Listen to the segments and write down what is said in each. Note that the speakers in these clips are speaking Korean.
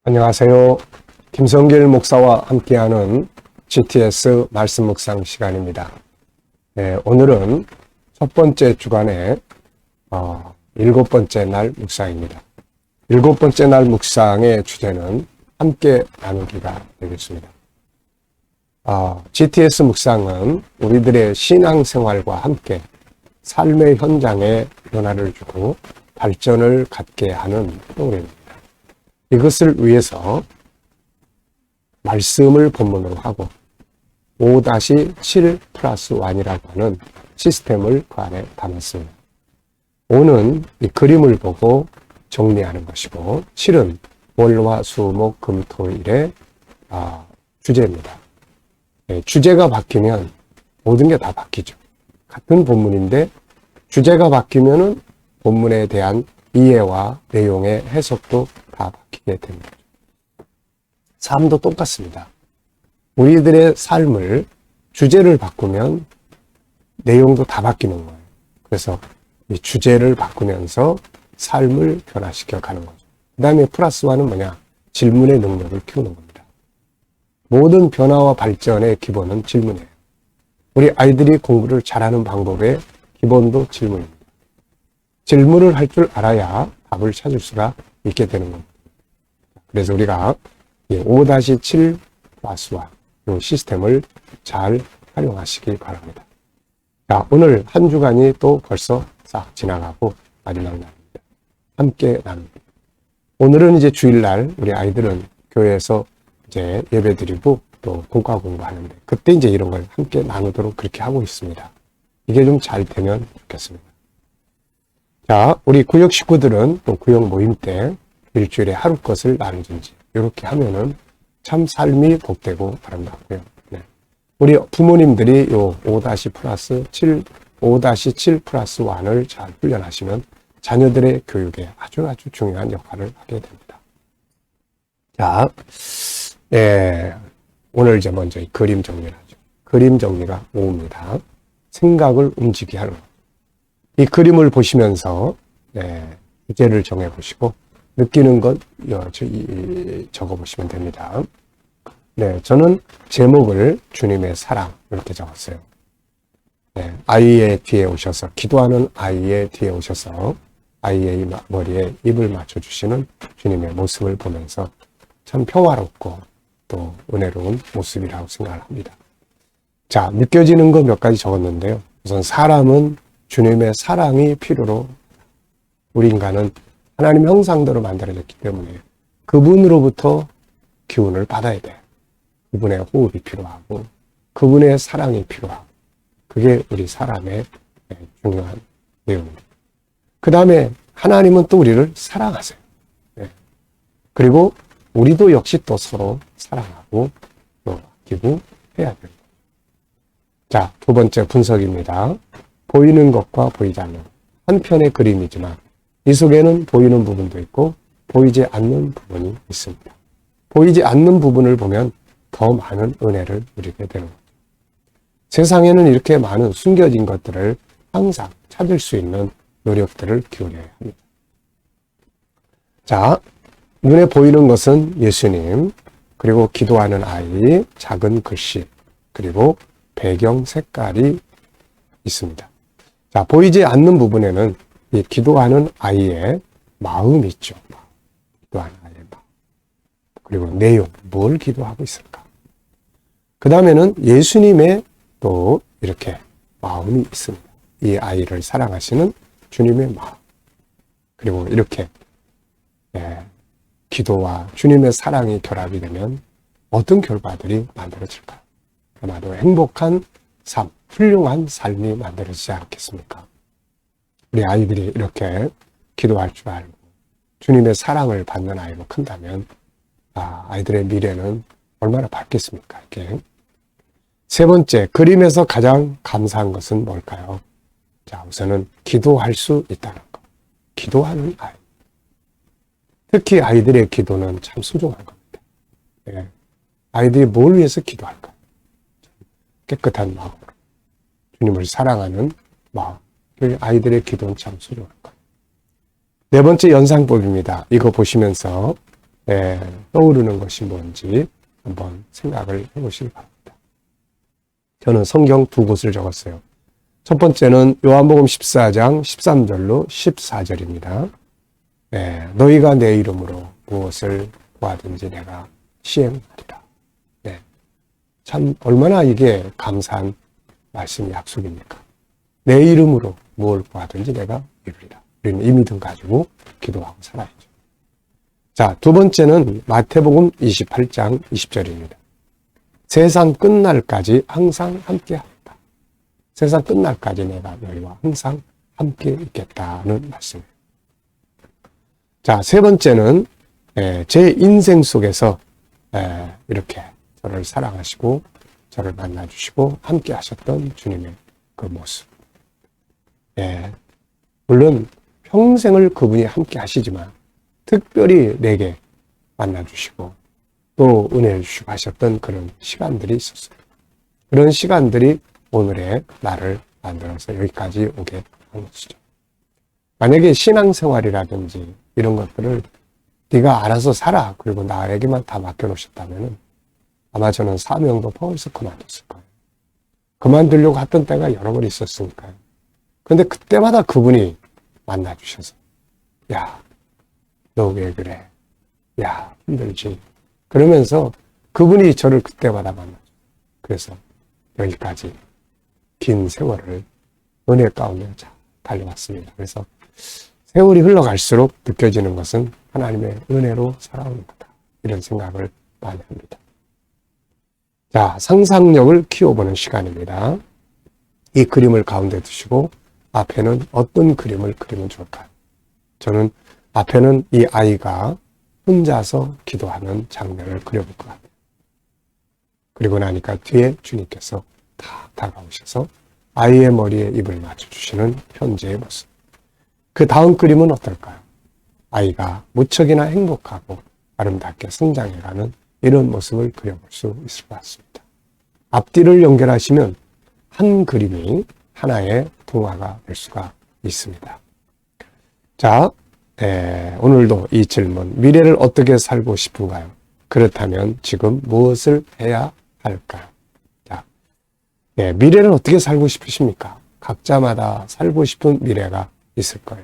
안녕하세요. 김성길 목사와 함께하는 GTS 말씀 묵상 시간입니다. 오늘은 첫 번째 주간의 7번째 날 묵상입니다. 7번째 날 묵상의 주제는 함께 나누기가 되겠습니다. GTS 묵상은 우리들의 신앙생활과 함께 삶의 현장에 변화를 주고 발전을 갖게 하는 프로그램입니다. 이것을 위해서 말씀을 본문으로 하고 5-7 플러스 1이라고 하는 시스템을 그 안에 담았습니다. 5는 이 그림을 보고 정리하는 것이고 7은 월화 수목 금토일의 주제입니다. 주제가 바뀌면 모든 게 다 바뀌죠. 같은 본문인데 주제가 바뀌면은 본문에 대한 이해와 내용의 해석도 다 바뀌게 됩니다. 삶도 똑같습니다. 우리들의 삶을 주제를 바꾸면 내용도 다 바뀌는 거예요. 그래서 이 주제를 바꾸면서 삶을 변화시켜 가는 거죠. 그 다음에 플러스 1은 뭐냐? 질문의 능력을 키우는 겁니다. 모든 변화와 발전의 기본은 질문이에요. 우리 아이들이 공부를 잘하는 방법의 기본도 질문입니다. 질문을 할 줄 알아야 답을 찾을 수가 있게 되는 겁니다. 그래서 우리가 5-7 플러스 1 이 시스템을 잘 활용하시기 바랍니다. 자, 오늘 한 주간이 또 벌써 싹 지나가고 마지막 날입니다. 함께 나눕니다. 오늘은 이제 주일날 우리 아이들은 교회에서 이제 예배드리고 또 공과 공부하는데 그때 이제 이런 걸 함께 나누도록 그렇게 하고 있습니다. 이게 좀 잘 되면 좋겠습니다. 자, 우리 구역 식구들은 또 구역 모임 때 일주일에 하루 것을 나누든지 이렇게 하면은 참 삶이 복되고 아름답고요. 네. 우리 부모님들이 요 5-7 플러스 1을 잘 훈련하시면 자녀들의 교육에 아주 중요한 역할을 하게 됩니다. 자, 오늘 이제 먼저 이 그림 정리를 하죠. 그림 정리가 5입니다. 생각을 움직이게 하는 것. 이 그림을 보시면서 주제를 정해보시고 느끼는 것 적어보시면 됩니다. 저는 제목을 주님의 사랑 이렇게 적었어요. 아이의 뒤에 오셔서 기도하는 아이의 뒤에 오셔서 아이의 머리에 입을 맞춰주시는 주님의 모습을 보면서 참 평화롭고 또 은혜로운 모습이라고 생각을 합니다. 자, 느껴지는 것 몇 가지 적었는데요. 우선 사람은 주님의 사랑이 필요로 우리 인간은 하나님 형상대로 만들어졌기 때문에 그분으로부터 기운을 받아야 돼. 그분의 호흡이 필요하고 그분의 사랑이 필요하고 그게 우리 사람의 중요한 내용입니다. 그 다음에 하나님은 또 우리를 사랑하세요. 그리고 우리도 역시 또 서로 사랑하고 또 아끼고 해야 됩니다. 자, 두 번째 분석입니다. 보이는 것과 보이지 않는 것. 한 편의 그림이지만 이 속에는 보이는 부분도 있고 보이지 않는 부분이 있습니다. 보이지 않는 부분을 보면 더 많은 은혜를 누리게 되는 거죠. 세상에는 이렇게 많은 숨겨진 것들을 항상 찾을 수 있는 노력들을 기울여야 합니다. 자, 눈에 보이는 것은 예수님, 그리고 기도하는 아이, 작은 글씨, 그리고 배경 색깔이 있습니다. 자, 보이지 않는 부분에는 이 기도하는 아이의 마음이 있죠. 기도하는 아이의 마음. 그리고 내용, 뭘 기도하고 있을까? 그 다음에는 예수님의 또 이렇게 마음이 있습니다. 이 아이를 사랑하시는 주님의 마음. 그리고 이렇게 기도와 주님의 사랑이 결합이 되면 어떤 결과들이 만들어질까요? 아마도 행복한 삶, 훌륭한 삶이 만들어지지 않겠습니까? 우리 아이들이 이렇게 기도할 줄 알고 주님의 사랑을 받는 아이로 큰다면 아이들의 미래는 얼마나 밝겠습니까? 이렇게. 세 번째, 그림에서 가장 감사한 것은 뭘까요? 자, 우선은 기도할 수 있다는 것. 기도하는 아이. 특히 아이들의 기도는 참 소중한 겁니다. 아이들이 뭘 위해서 기도할까요? 깨끗한 마음으로. 주님을 사랑하는 마음. 아이들의 기도는 참 소중한 거예요. 네 번째 연상법입니다. 이거 보시면서 떠오르는 것이 뭔지 한번 생각을 해보시기 바랍니다. 저는 성경 두 곳을 적었어요. 첫 번째는 요한복음 14장 13절로 14절입니다. 너희가 내 이름으로 무엇을 구하든지 내가 시행하리라. 참 얼마나 이게 감사한 말씀 약속입니까? 내 이름으로 무엇을 구하든지 내가 이루리라. 우리는 이 믿음 가지고 기도하고 살아야죠. 자, 두 번째는 마태복음 28장 20절입니다. 세상 끝날까지 항상 함께하리라. 세상 끝날까지 내가 너희와 항상 함께 있겠다는 말씀이에요. 자, 세 번째는 제 인생 속에서 이렇게 저를 사랑하시고 저를 만나주시고 함께 하셨던 주님의 그 모습. 물론 평생을 그분이 함께 하시지만 특별히 내게 만나주시고 또 은혜를 주시고 하셨던 그런 시간들이 있었어요. 그런 시간들이 오늘의 나를 만들어서 여기까지 오게 한 것이죠. 만약에 신앙생활이라든지 이런 것들을 네가 알아서 살아 그리고 나에게만 다 맡겨놓으셨다면 아마 저는 사명도 벌써 그만뒀을 거예요. 그만두려고 했던 때가 여러 번 있었으니까요. 근데 그때마다 그분이 만나주셔서 야, 너 왜 그래? 야, 힘들지? 그러면서 그분이 저를 그때마다 만나죠. 그래서 여기까지 긴 세월을 은혜 가운데 달려왔습니다. 그래서 세월이 흘러갈수록 느껴지는 것은 하나님의 은혜로 살아오는 거다. 이런 생각을 많이 합니다. 자, 상상력을 키워보는 시간입니다. 이 그림을 가운데 두시고 앞에는 어떤 그림을 그리면 좋을까요? 저는 앞에는 이 아이가 혼자서 기도하는 장면을 그려볼 것 같아요. 그리고 나니까 뒤에 주님께서 다 다가오셔서 아이의 머리에 입을 맞춰주시는 현재의 모습. 그 다음 그림은 어떨까요? 아이가 무척이나 행복하고 아름답게 성장해가는 이런 모습을 그려볼 수 있을 것 같습니다. 앞뒤를 연결하시면 한 그림이 하나의 동화가 될 수가 있습니다. 자, 오늘도 이 질문, 미래를 어떻게 살고 싶은가요? 그렇다면 지금 무엇을 해야 할까요? 자, 미래를 어떻게 살고 싶으십니까? 각자마다 살고 싶은 미래가 있을 거예요.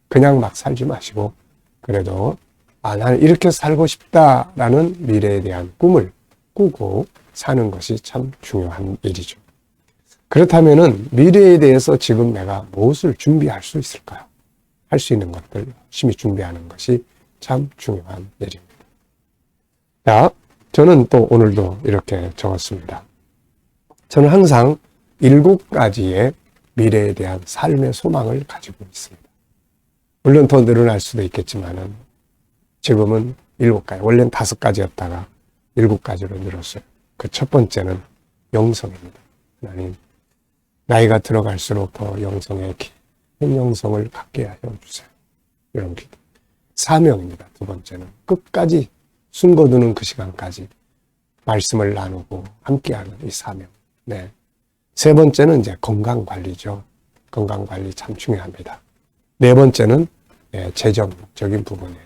그냥 막 살지 마시고 그래도 나는 이렇게 살고 싶다라는 미래에 대한 꿈을 꾸고 사는 것이 참 중요한 일이죠. 그렇다면은 미래에 대해서 지금 내가 무엇을 준비할 수 있을까요? 할 수 있는 것들 열심히 준비하는 것이 참 중요한 일입니다. 자, 저는 또 오늘도 이렇게 적었습니다. 저는 항상 7가지의 미래에 대한 삶의 소망을 가지고 있습니다. 물론 더 늘어날 수도 있겠지만은 지금은 7가지, 원래는 5가지였다가 7가지로 늘었어요. 그 첫 번째는 영성입니다. 하나님, 나이가 들어갈수록 더 영성의 깊은 영성을 갖게 하여 주세요. 이런 기도. 사명입니다. 두 번째는 끝까지 숨겨두는 그 시간까지 말씀을 나누고 함께하는 이 사명. 네. 세 번째는 이제 건강관리죠. 건강관리 참 중요합니다. 네 번째는 재정적인 부분이에요.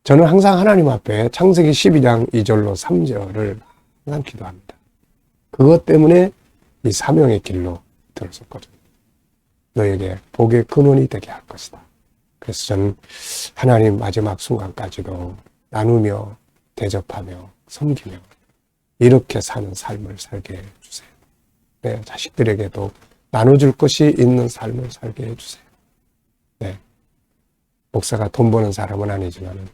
저는 항상 하나님 앞에 창세기 12장 2절로 3절을 항상 기도합니다. 그것 때문에 이 사명의 길로 들어섰거든요. 너에게 복의 근원이 되게 할 것이다. 그래서 저는 하나님 마지막 순간까지도 나누며 대접하며 섬기며 이렇게 사는 삶을 살게 해주세요. 내 자식들에게도 나눠줄 것이 있는 삶을 살게 해주세요. 네. 목사가 돈 버는 사람은 아니지만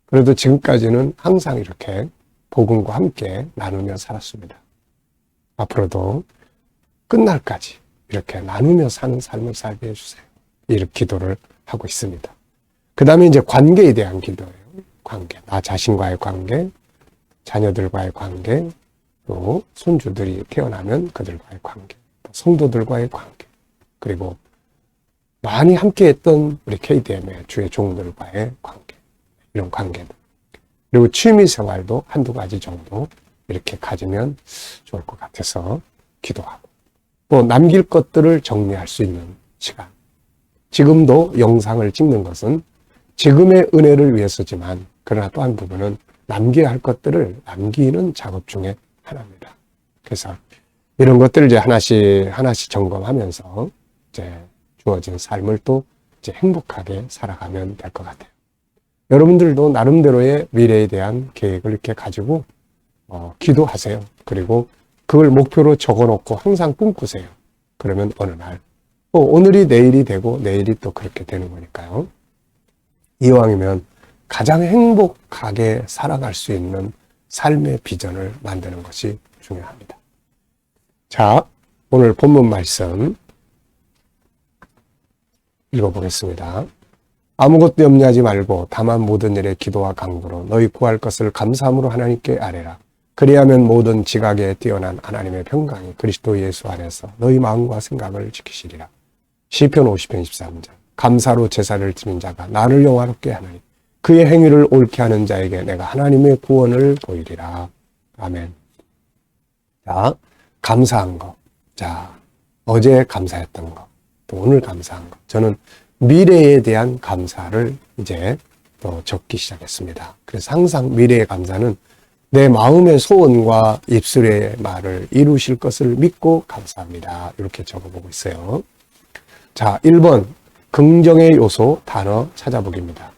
그래도 지금까지는 항상 이렇게 복음과 함께 나누며 살았습니다. 앞으로도 끝날까지 이렇게 나누며 사는 삶을 살게 해주세요. 이렇게 기도를 하고 있습니다. 그 다음에 이제 관계에 대한 기도예요. 관계. 나 자신과의 관계, 자녀들과의 관계, 또 손주들이 태어나면 그들과의 관계, 또 성도들과의 관계, 그리고 많이 함께했던 우리 KDM의 주의 종들과의 관계, 이런 관계들. 그리고 취미생활도 한두 가지 정도 이렇게 가지면 좋을 것 같아서 기도하고 또 남길 것들을 정리할 수 있는 시간. 지금도 영상을 찍는 것은 지금의 은혜를 위해서지만 그러나 또 한 부분은 남겨야 할 것들을 남기는 작업 중에 하나입니다. 그래서 이런 것들을 이제 하나씩 점검하면서 이제 주어진 삶을 또 이제 행복하게 살아가면 될 것 같아요. 여러분들도 나름대로의 미래에 대한 계획을 이렇게 가지고 기도하세요. 그리고 그걸 목표로 적어놓고 항상 꿈꾸세요. 그러면 어느 날 오늘이 내일이 되고 내일이 또 그렇게 되는 거니까요. 이왕이면 가장 행복하게 살아갈 수 있는 삶의 비전을 만드는 것이 중요합니다. 자, 오늘 본문 말씀 읽어보겠습니다. 아무것도 염려하지 말고 다만 모든 일에 기도와 간구로 너희 구할 것을 감사함으로 하나님께 아뢰라. 그리하면 모든 지각에 뛰어난 하나님의 평강이 그리스도 예수 안에서 너희 마음과 생각을 지키시리라. 시편 50편 13절. 감사로 제사를 드린 자가 나를 영화롭게 하나니 그의 행위를 옳게 하는 자에게 내가 하나님의 구원을 보이리라. 아멘. 자, 감사한 것. 자, 어제 감사했던 것. 또 오늘 감사한 것. 저는 미래에 대한 감사를 이제 또 적기 시작했습니다. 그래서 항상 미래의 감사는 내 마음의 소원과 입술의 말을 이루실 것을 믿고 감사합니다. 이렇게 적어보고 있어요. 자, 1번 긍정의 요소 단어 찾아보기입니다.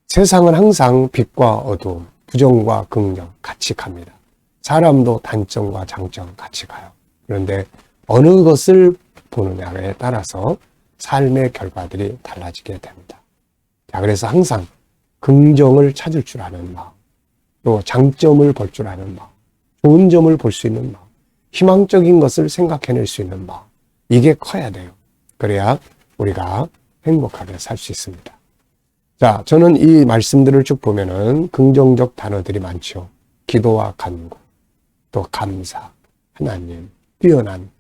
세상은 항상 빛과 어두움, 부정과 긍정 같이 갑니다. 사람도 단점과 장점 같이 가요. 그런데 어느 것을 보느냐에 따라서 삶의 결과들이 달라지게 됩니다. 자, 그래서 항상 긍정을 찾을 줄 아는 마음, 또 장점을 볼 줄 아는 마음, 좋은 점을 볼 수 있는 마음, 희망적인 것을 생각해낼 수 있는 마음, 이게 커야 돼요. 그래야 우리가 행복하게 살 수 있습니다. 자, 저는 이 말씀들을 쭉 보면은 긍정적 단어들이 많죠. 기도와 간구, 또 감사, 하나님, 뛰어난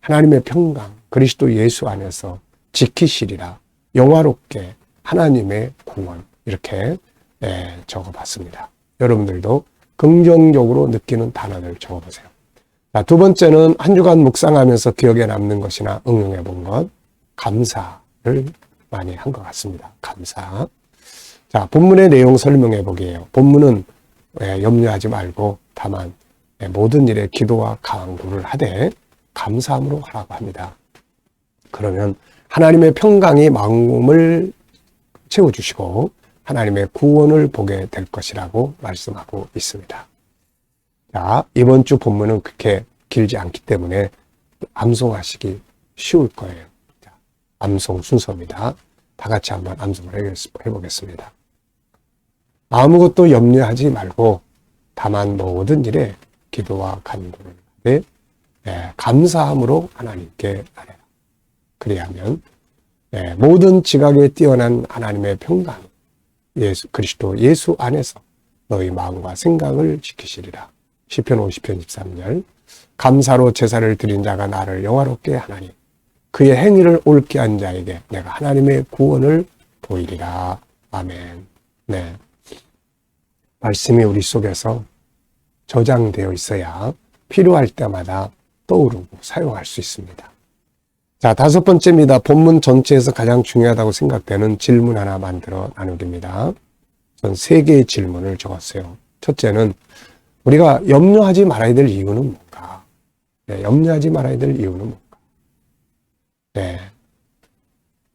하나님의 평강, 그리스도 예수 안에서 지키시리라, 영화롭게 하나님의 구원, 이렇게 적어봤습니다. 여러분들도 긍정적으로 느끼는 단어를 적어보세요. 자, 두 번째는 한 주간 묵상하면서 기억에 남는 것이나 응용해 본 것, 감사를 많이 한 것 같습니다. 감사. 자, 본문의 내용 설명해 보기예요. 본문은 염려하지 말고 다만 모든 일에 기도와 간구를 하되 감사함으로 하라고 합니다. 그러면 하나님의 평강이 마음을 채워주시고 하나님의 구원을 보게 될 것이라고 말씀하고 있습니다. 자, 이번 주 본문은 그렇게 길지 않기 때문에 암송하시기 쉬울 거예요. 자, 암송 순서입니다. 다 같이 한번 암송을 해보겠습니다. 아무것도 염려하지 말고 다만 모든 일에 기도와 간구를 하되 감사함으로 하나님께 아뢰라. 그리하면 모든 지각에 뛰어난 하나님의 평강, 그리스도 예수 안에서 너희 마음과 생각을 지키시리라. 시편 50편 13절. 감사로 제사를 드린 자가 나를 영화롭게 하나니 그의 행위를 옳게 한 자에게 내가 하나님의 구원을 보이리라. 아멘. 네. 말씀이 우리 속에서 저장되어 있어야 필요할 때마다 떠오르고 사용할 수 있습니다. 자, 다섯 번째입니다. 본문 전체에서 가장 중요하다고 생각되는 질문 하나 만들어 나누기입니다. 전 3개의 질문을 적었어요. 첫째는 우리가 염려하지 말아야 될 이유는 뭔가? 염려하지 말아야 될 이유는 뭔가?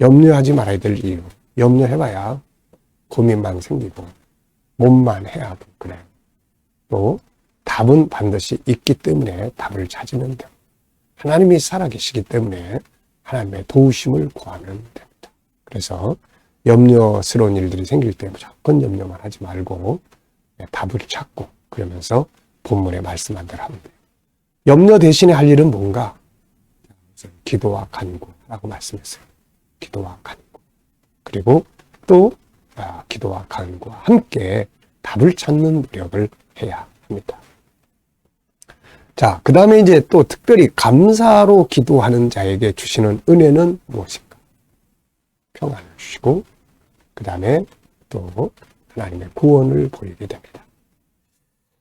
염려하지 말아야 될 이유. 염려해봐야 고민만 생기고 몸만 해야 그래요. 또 답은 반드시 있기 때문에 답을 찾으면 돼요. 하나님이 살아계시기 때문에 하나님의 도우심을 구하면 됩니다. 그래서 염려스러운 일들이 생길 때 무조건 염려만 하지 말고 답을 찾고 그러면서 본문에 말씀한 대로 하면 돼요. 염려 대신에 할 일은 뭔가? 기도와 간구라고 말씀했어요. 기도와 간구. 그리고 또 기도와 간구와 함께 답을 찾는 노력을 해야 합니다. 자, 그 다음에 이제 또 특별히 감사로 기도하는 자에게 주시는 은혜는 무엇인가? 평안을 주시고, 그 다음에 또 하나님의 구원을 보이게 됩니다.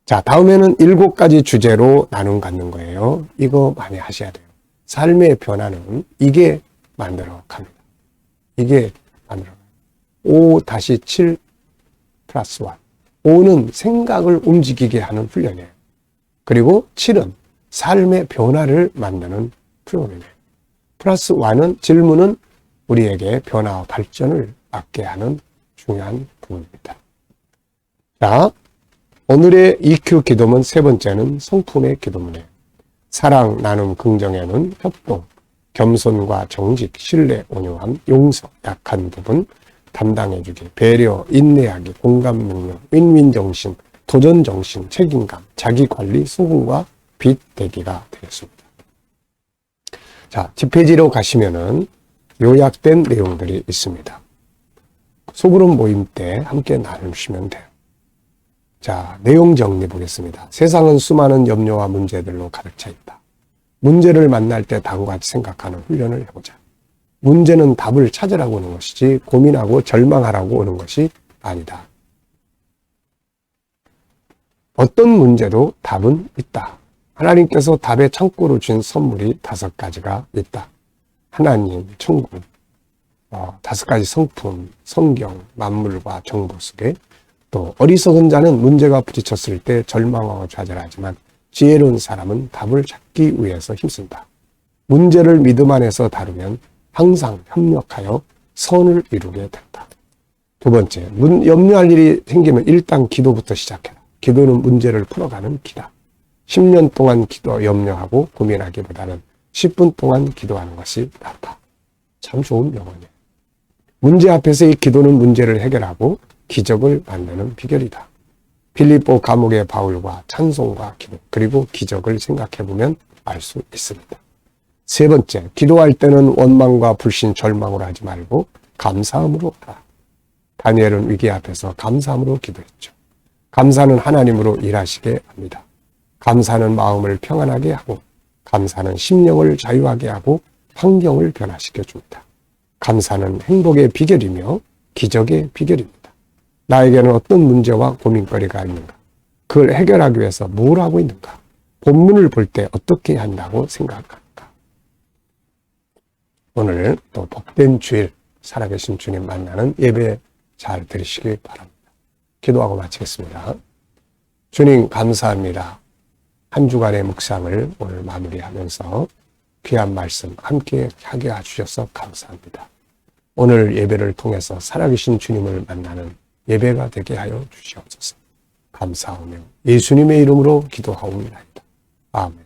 자, 다음에는 7가지 주제로 나눔 갖는 거예요. 이거 많이 하셔야 돼요. 삶의 변화는 이게 만들어 갑니다. 이게 만들어. 5-7 플러스 1. 5는 생각을 움직이게 하는 훈련이에요. 그리고 7은 삶의 변화를 만드는 프로그램이에요. 플러스 1은 질문은 우리에게 변화와 발전을 맡게 하는 중요한 부분입니다. 자, 오늘의 EQ 기도문 세 번째는 성품의 기도문이에요. 사랑, 나눔, 긍정에는 협동, 겸손과 정직, 신뢰, 온유함, 용서, 약한 부분, 담당해주기, 배려, 인내하기, 공감 능력, 윈윈 정신, 도전 정신, 책임감, 자기관리, 수긍과 빚 대기가 되겠습니다. 자, 뒷페이지로 가시면은 요약된 내용들이 있습니다. 소그룹 모임 때 함께 나누시면 돼요. 자, 내용 정리 보겠습니다. 세상은 수많은 염려와 문제들로 가득 차 있다. 문제를 만날 때 다음과 같이 생각하는 훈련을 해보자. 문제는 답을 찾으라고 오는 것이지 고민하고 절망하라고 오는 것이 아니다. 어떤 문제도 답은 있다. 하나님께서 답의 창고로 준 선물이 5가지가 있다. 하나님, 천국, 5가지 성품, 성경, 만물과 정보 속에 또 어리석은 자는 문제가 부딪혔을 때 절망하고 좌절하지만 지혜로운 사람은 답을 찾기 위해서 힘쓴다. 문제를 믿음 안에서 다루면 항상 협력하여 선을 이루게 된다. 두 번째, 염려할 일이 생기면 일단 기도부터 시작해라. 기도는 문제를 풀어가는 기다. 10년 동안 염려하고 고민하기보다는 10분 동안 기도하는 것이 낫다. 참 좋은 명언이에요. 문제 앞에서 이 기도는 문제를 해결하고 기적을 만드는 비결이다. 빌립보 감옥의 바울과 찬송과 기도, 그리고 기적을 생각해보면 알 수 있습니다. 세 번째, 기도할 때는 원망과 불신, 절망으로 하지 말고 감사함으로 하라. 다니엘은 위기 앞에서 감사함으로 기도했죠. 감사는 하나님으로 일하시게 합니다. 감사는 마음을 평안하게 하고, 감사는 심령을 자유하게 하고 환경을 변화시켜 줍니다. 감사는 행복의 비결이며 기적의 비결입니다. 나에게는 어떤 문제와 고민거리가 있는가? 그걸 해결하기 위해서 뭘 하고 있는가? 본문을 볼 때 어떻게 한다고 생각할까? 오늘 또 복된 주일, 살아계신 주님 만나는 예배 잘 드리시기 바랍니다. 기도하고 마치겠습니다. 주님 감사합니다. 한 주간의 묵상을 오늘 마무리하면서 귀한 말씀 함께 하게 해주셔서 감사합니다. 오늘 예배를 통해서 살아계신 주님을 만나는 예배가 되게 하여 주시옵소서. 감사하며 예수님의 이름으로 기도하옵나이다. 아멘.